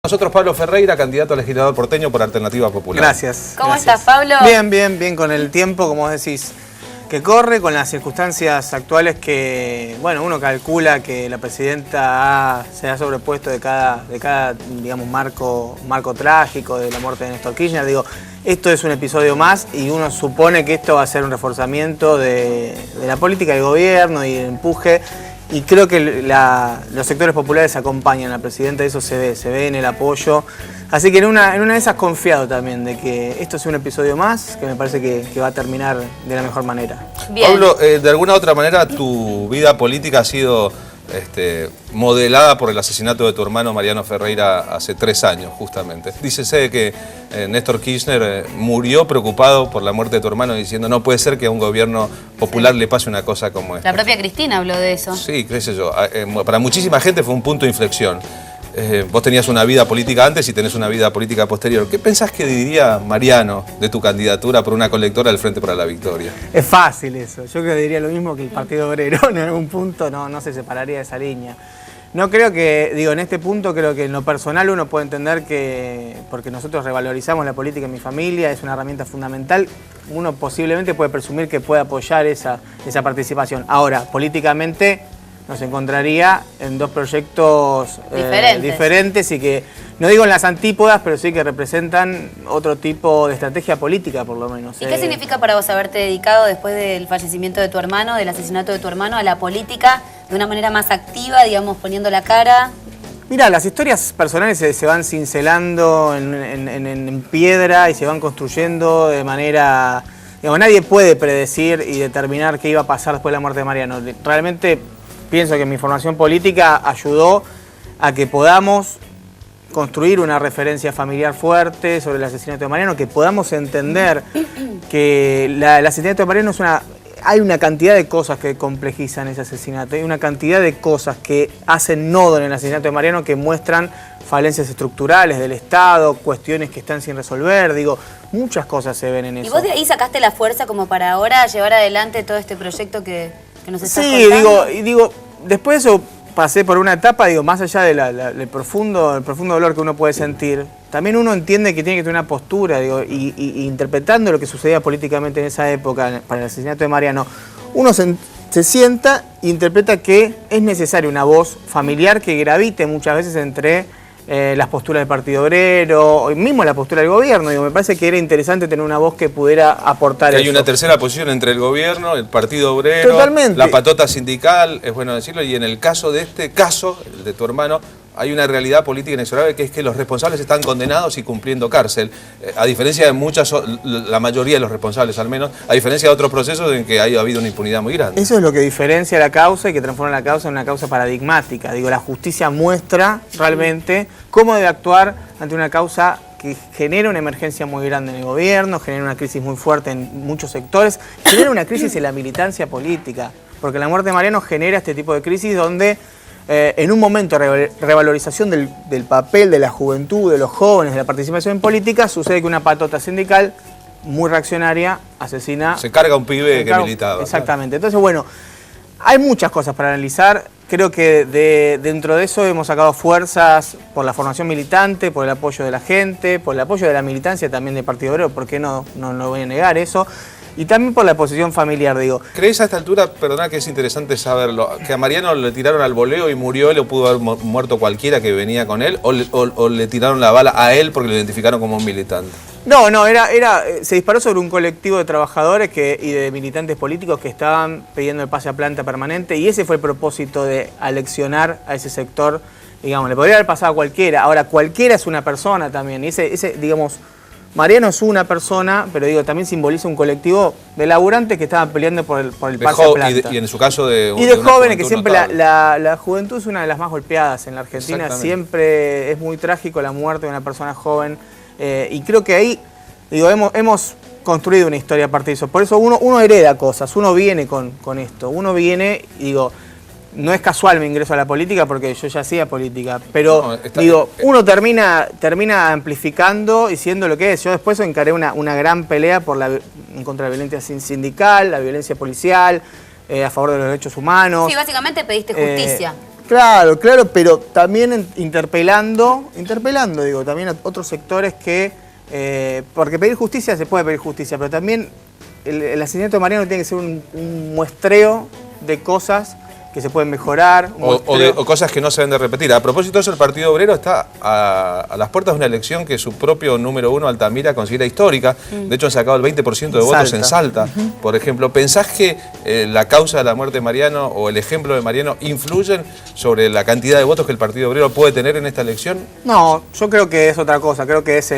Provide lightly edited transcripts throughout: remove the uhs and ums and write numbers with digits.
Nosotros, Pablo Ferreira, candidato a legislador porteño por Alternativa Popular. Gracias. ¿Cómo estás, Pablo? Bien, con el tiempo, como decís, que corre, con las circunstancias actuales que, bueno, uno calcula que la presidenta se ha sobrepuesto de cada digamos, marco trágico de la muerte de Néstor Kirchner. Digo, esto es un episodio más y uno supone que esto va a ser un reforzamiento de la política del gobierno y el empuje. Y creo que los sectores populares acompañan al presidente, eso se ve en el apoyo. Así que en una de esas confiado también de que esto sea un episodio más, que me parece que va a terminar de la mejor manera. Bien. Pablo, de alguna u otra manera tu vida política ha sido modelada por el asesinato de tu hermano Mariano Ferreira hace 3 años, justamente. Dícese que Néstor Kirchner murió preocupado por la muerte de tu hermano, diciendo no puede ser que a un gobierno popular le pase una cosa como esta. La propia Cristina habló de eso. Sí, qué sé yo. Para muchísima gente fue un punto de inflexión. Vos tenías una vida política antes y tenés una vida política posterior. ¿Qué pensás que diría Mariano de tu candidatura por una colectora del Frente para la Victoria? Es fácil eso. Yo creo que diría lo mismo que el Partido Obrero. En algún punto no se separaría de esa línea. No creo que, en este punto creo que en lo personal uno puede entender que, porque nosotros revalorizamos la política en mi familia, es una herramienta fundamental, uno posiblemente puede presumir que puede apoyar esa participación. Ahora, políticamente nos encontraría en dos proyectos diferentes y que, no digo en las antípodas, pero sí que representan otro tipo de estrategia política, por lo menos. ¿Y qué significa para vos haberte dedicado después del fallecimiento de tu hermano, del asesinato de tu hermano, a la política de una manera más activa, digamos, poniendo la cara? Mira, las historias personales se van cincelando en piedra y se van construyendo de manera... nadie puede predecir y determinar qué iba a pasar después de la muerte de Mariano. Realmente pienso que mi formación política ayudó a que podamos construir una referencia familiar fuerte sobre el asesinato de Mariano, que podamos entender que el asesinato de Mariano hay una cantidad de cosas que complejizan ese asesinato, hay una cantidad de cosas que hacen nodo en el asesinato de Mariano que muestran falencias estructurales del Estado, cuestiones que están sin resolver, muchas cosas se ven en eso. ¿Y vos de ahí sacaste la fuerza como para ahora llevar adelante todo este proyecto que nos estás contando? Sí, después de eso pasé por una etapa, más allá del profundo dolor que uno puede sentir, también uno entiende que tiene que tener una postura, y interpretando lo que sucedía políticamente en esa época, para el asesinato de Mariano, uno se sienta e interpreta que es necesaria una voz familiar que gravite muchas veces entre las posturas del Partido Obrero, o mismo la postura del gobierno. Me parece que era interesante tener una voz que pudiera aportar eso. Hay una tercera posición entre el gobierno, el Partido Obrero, totalmente, la patota sindical, es bueno decirlo, y en el caso de este caso, el de tu hermano, hay una realidad política inexorable que es que los responsables están condenados y cumpliendo cárcel, a diferencia de la mayoría de los responsables al menos, a diferencia de otros procesos en que ha habido una impunidad muy grande. Eso es lo que diferencia la causa y que transforma la causa en una causa paradigmática. La justicia muestra realmente cómo debe actuar ante una causa que genera una emergencia muy grande en el gobierno, genera una crisis muy fuerte en muchos sectores, genera una crisis en la militancia política, porque la muerte de Mariano genera este tipo de crisis donde en un momento de revalorización del papel de la juventud, de los jóvenes, de la participación en política, sucede que una patota sindical muy reaccionaria asesina... Se carga un pibe que militaba. Exactamente. Entonces, hay muchas cosas para analizar. Creo que dentro de eso hemos sacado fuerzas por la formación militante, por el apoyo de la gente, por el apoyo de la militancia también del Partido Obrero, ¿por qué no voy a negar eso? Y también por la posición familiar, ¿Crees a esta altura, perdona que es interesante saberlo, que a Mariano le tiraron al voleo y murió él o pudo haber muerto cualquiera que venía con él? ¿O le tiraron la bala a él porque lo identificaron como un militante? No, se disparó sobre un colectivo de trabajadores y de militantes políticos que estaban pidiendo el pase a planta permanente y ese fue el propósito de aleccionar a ese sector. Le podría haber pasado a cualquiera. Ahora, cualquiera es una persona también. Y Mariano es una persona, pero también simboliza un colectivo de laburantes que estaban peleando por el pase a planta. Y en su caso de jóvenes, que siempre la juventud es una de las más golpeadas en la Argentina. Siempre es muy trágico la muerte de una persona joven. Y creo que ahí, hemos construido una historia a partir de eso. Por eso uno hereda cosas, uno viene con esto. Uno viene y no es casual mi ingreso a la política porque yo ya hacía política, pero uno termina amplificando y siendo lo que es. Yo después encaré una gran pelea en contra de la violencia sindical, la violencia policial, a favor de los derechos humanos. Sí, básicamente pediste justicia. Claro, pero también interpelando, digo, también a otros sectores que, porque pedir justicia se puede pedir justicia, pero también el asesinato de Mariano tiene que ser un muestreo de cosas que se pueden mejorar. O cosas que no se deben de repetir. A propósito de eso, el Partido Obrero está a las puertas de una elección que su propio número 1, Altamira, considera histórica. De hecho, han sacado el 20% de votos en Salta. Por ejemplo, ¿pensás que la causa de la muerte de Mariano o el ejemplo de Mariano influyen sobre la cantidad de votos que el Partido Obrero puede tener en esta elección? No, yo creo que es otra cosa. Creo que es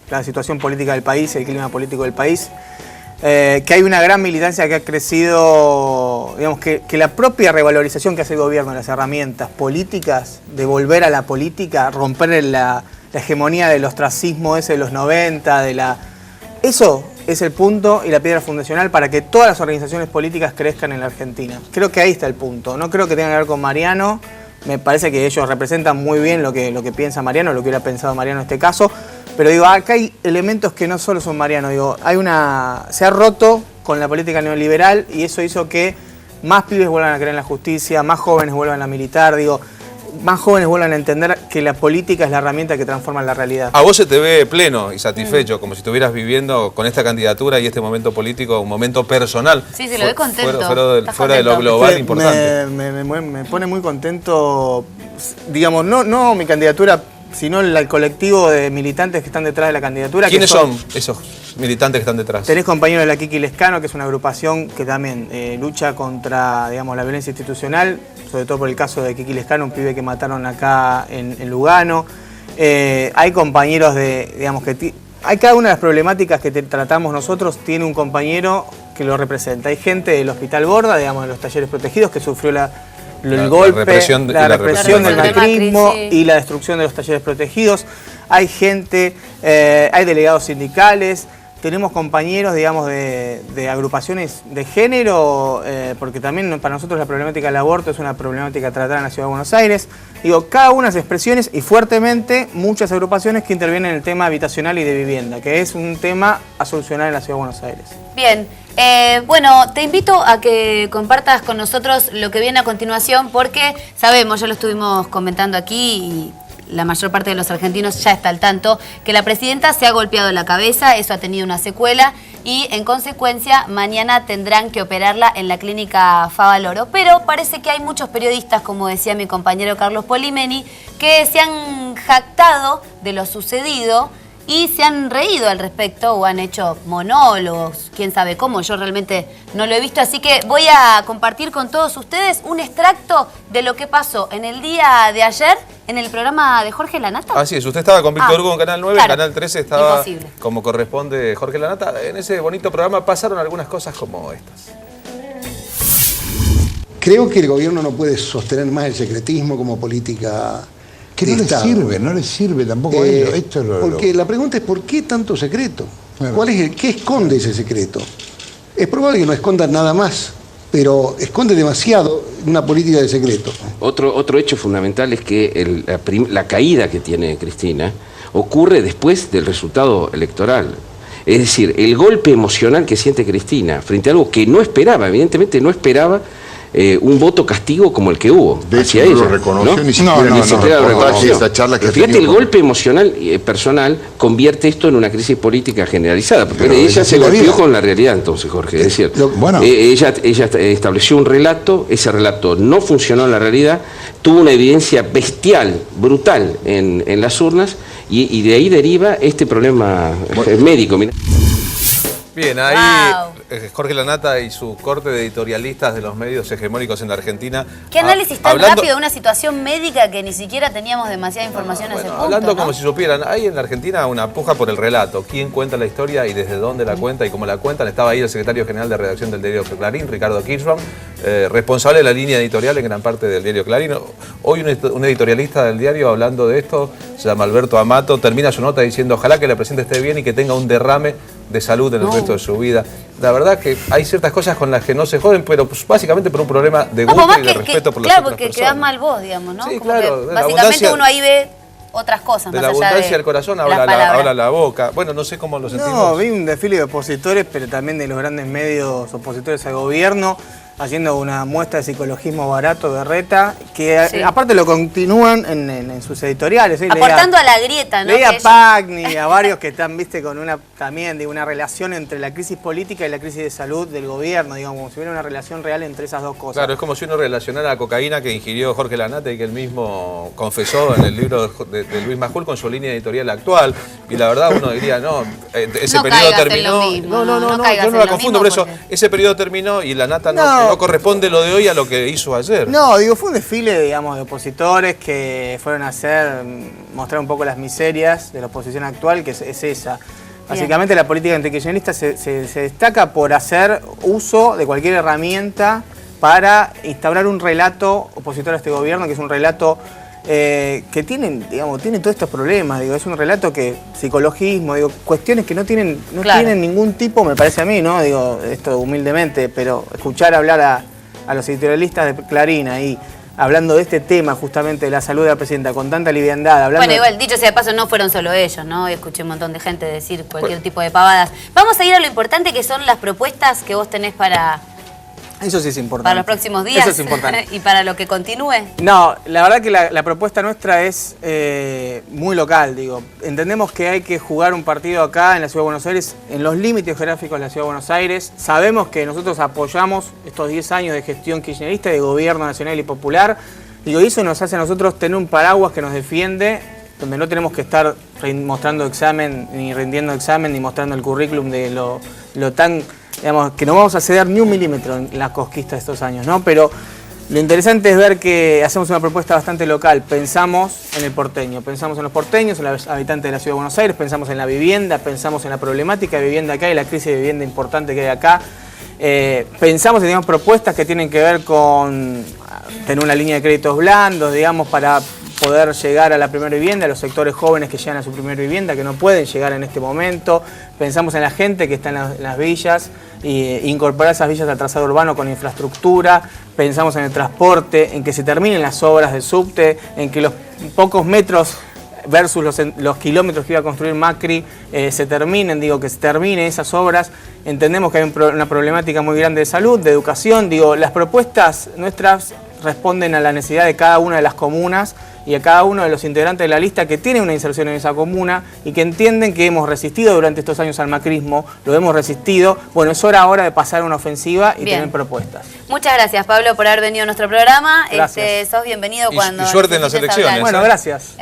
la situación política del país, el clima político del país. Que hay una gran militancia que ha crecido, digamos, que la propia revalorización que hace el gobierno de las herramientas políticas, de volver a la política, romper la hegemonía del ostracismo ese de los 90, eso es el punto y la piedra fundacional para que todas las organizaciones políticas crezcan en la Argentina. Creo que ahí está el punto, no creo que tenga que ver con Mariano, me parece que ellos representan muy bien lo que piensa Mariano, lo que hubiera pensado Mariano en este caso. Pero digo, acá hay elementos que no solo son Mariano, digo, se ha roto con la política neoliberal y eso hizo que más pibes vuelvan a creer en la justicia, más jóvenes vuelvan a militar, digo, más jóvenes vuelvan a entender que la política es la herramienta que transforma la realidad. A vos se te ve pleno y satisfecho, como si estuvieras viviendo con esta candidatura y este momento político, un momento personal. Sí, se lo ve contento. Fuera de lo global, importante. Me pone muy contento, digamos, no mi candidatura, sino el colectivo de militantes que están detrás de la candidatura. ¿Quiénes son esos militantes que están detrás? Tenés compañeros de la Kiki Lescano, que es una agrupación que también lucha contra, digamos, la violencia institucional, sobre todo por el caso de Kiki Lescano, un pibe que mataron acá en Lugano. Hay compañeros digamos, hay cada una de las problemáticas que tratamos nosotros, tiene un compañero que lo representa. Hay gente del Hospital Borda, digamos, de los talleres protegidos, que sufrió el golpe, la represión del macrismo y la destrucción de los talleres protegidos. Hay gente, hay delegados sindicales, tenemos compañeros, digamos, de agrupaciones de género, porque también para nosotros la problemática del aborto es una problemática tratada en la Ciudad de Buenos Aires. Digo, cada una de las expresiones y fuertemente muchas agrupaciones que intervienen en el tema habitacional y de vivienda, que es un tema a solucionar en la Ciudad de Buenos Aires. Bien. Bueno, te invito a que compartas con nosotros lo que viene a continuación porque sabemos, ya lo estuvimos comentando aquí y la mayor parte de los argentinos ya está al tanto, que la presidenta se ha golpeado la cabeza, eso ha tenido una secuela y en consecuencia mañana tendrán que operarla en la clínica Favaloro. Pero parece que hay muchos periodistas, como decía mi compañero Carlos Polimeni, que se han jactado de lo sucedido y se han reído al respecto o han hecho monólogos, quién sabe cómo, yo realmente no lo he visto, así que voy a compartir con todos ustedes un extracto de lo que pasó en el día de ayer en el programa de Jorge Lanata. Así es, usted estaba con Víctor Hugo en Canal 9, claro, en Canal 13 estaba imposible, como corresponde Jorge Lanata. En ese bonito programa pasaron algunas cosas como estas. Creo que el gobierno no puede sostener más el secretismo como política. Que no les sirve tampoco a ellos. Esto es porque la pregunta es ¿por qué tanto secreto? Claro. ¿Qué esconde ese secreto? Es probable que no escondan nada más, pero esconde demasiado una política de secreto. Otro hecho fundamental es que la caída que tiene Cristina ocurre después del resultado electoral. Es decir, el golpe emocional que siente Cristina frente a algo que no esperaba, evidentemente no esperaba, un voto castigo como el que hubo hacia ella. No lo reconoció, ¿no? Ni siquiera lo reconoció. Esta charla que fíjate, el golpe emocional personal convierte esto en una crisis política generalizada, porque ella se golpeó con la realidad entonces, Jorge. Es decir, ella estableció un relato, ese relato no funcionó en la realidad, tuvo una evidencia bestial, brutal en las urnas, y de ahí deriva este problema médico. Bien, ahí Jorge Lanata y su corte de editorialistas de los medios hegemónicos en la Argentina. ¿Qué análisis tan rápido de una situación médica que ni siquiera teníamos demasiada información a ese punto? Hablando como si supieran, hay en la Argentina una puja por el relato. ¿Quién cuenta la historia y desde dónde la cuenta y cómo la cuentan? Estaba ahí el secretario general de redacción del diario Clarín, Ricardo Kirchbaum, responsable de la línea editorial en gran parte del diario Clarín. Hoy un editorialista del diario hablando de esto, se llama Alberto Amato, termina su nota diciendo ojalá que la presidenta esté bien y que tenga un derrame de salud en el resto de su vida. La verdad que hay ciertas cosas con las que no se joden, pero pues, básicamente por un problema de gusto y de respeto por las otras personas. Claro, porque quedás mal vos, digamos, ¿no? Sí, como claro. que básicamente uno ahí ve otras cosas. De la abundancia del corazón habla la boca. Bueno, no sé cómo lo sentimos. No, vi un desfile de opositores, pero también de los grandes medios opositores al gobierno. haciendo una muestra de psicologismo barato de Reta, que aparte lo continúan en sus editoriales. Aportando a la grieta, ¿no? Leía a Pagni, a varios que están, viste, con una relación entre la crisis política y la crisis de salud del gobierno, digamos, como si hubiera una relación real entre esas dos cosas. Claro, es como si uno relacionara la cocaína que ingirió Jorge Lanata y que él mismo confesó en el libro de Luis Majul con su línea editorial actual. Y la verdad uno diría, no, ese periodo terminó. Mismo, no, yo no la confundo, por eso ese periodo terminó y Lanata no corresponde lo de hoy a lo que hizo ayer. No, digo, fue un desfile, digamos, de opositores que fueron a mostrar un poco las miserias de la oposición actual, que es esa. Básicamente la política antikirchnerista se destaca por hacer uso de cualquier herramienta para instaurar un relato opositor a este gobierno, que es un relato que tiene todos estos problemas, digo, es un relato que, psicologismo, digo, cuestiones que no tienen ningún tipo, me parece a mí, ¿no? Digo, esto humildemente, pero escuchar hablar a los editorialistas de Clarín ahí, hablando de este tema justamente de la salud de la presidenta con tanta liviandad. Bueno, igual, dicho sea de paso, no fueron solo ellos, ¿no? Escuché un montón de gente decir cualquier tipo de pavadas. Vamos a ir a lo importante que son las propuestas que vos tenés para... Eso sí es importante. Para los próximos días. Eso es importante. Y para lo que continúe. No, la verdad que la propuesta nuestra es muy local, digo. Entendemos que hay que jugar un partido acá en la Ciudad de Buenos Aires, en los límites geográficos de la Ciudad de Buenos Aires. Sabemos que nosotros apoyamos estos 10 años de gestión kirchnerista, de gobierno nacional y popular. Digo, y eso nos hace a nosotros tener un paraguas que nos defiende, donde no tenemos que estar mostrando examen, ni rindiendo examen, ni mostrando el currículum de lo tan... Digamos, que no vamos a ceder ni un milímetro en la conquista de estos años, ¿no? Pero lo interesante es ver que hacemos una propuesta bastante local. Pensamos en el porteño, pensamos en los porteños, en los habitantes de la Ciudad de Buenos Aires, pensamos en la vivienda, pensamos en la problemática de vivienda acá y la crisis de vivienda importante que hay acá. Pensamos en, digamos, propuestas que tienen que ver con tener una línea de créditos blandos, digamos, para poder llegar a la primera vivienda, a los sectores jóvenes que llegan a su primera vivienda, que no pueden llegar en este momento. Pensamos en la gente que está en las villas, e incorporar esas villas al trazado urbano con infraestructura. Pensamos en el transporte, en que se terminen las obras del subte, en que los pocos metros versus los kilómetros que iba a construir Macri se terminen, digo, que se terminen esas obras. Entendemos que hay una problemática muy grande de salud, de educación. Digo, las propuestas nuestras responden a la necesidad de cada una de las comunas y a cada uno de los integrantes de la lista que tiene una inserción en esa comuna y que entienden que hemos resistido durante estos años al macrismo, lo hemos resistido. Bueno, es hora ahora de pasar a una ofensiva y tener propuestas. Muchas gracias, Pablo, por haber venido a nuestro programa. Gracias. Sos bienvenido cuando... Y suerte en las elecciones. Bueno, gracias.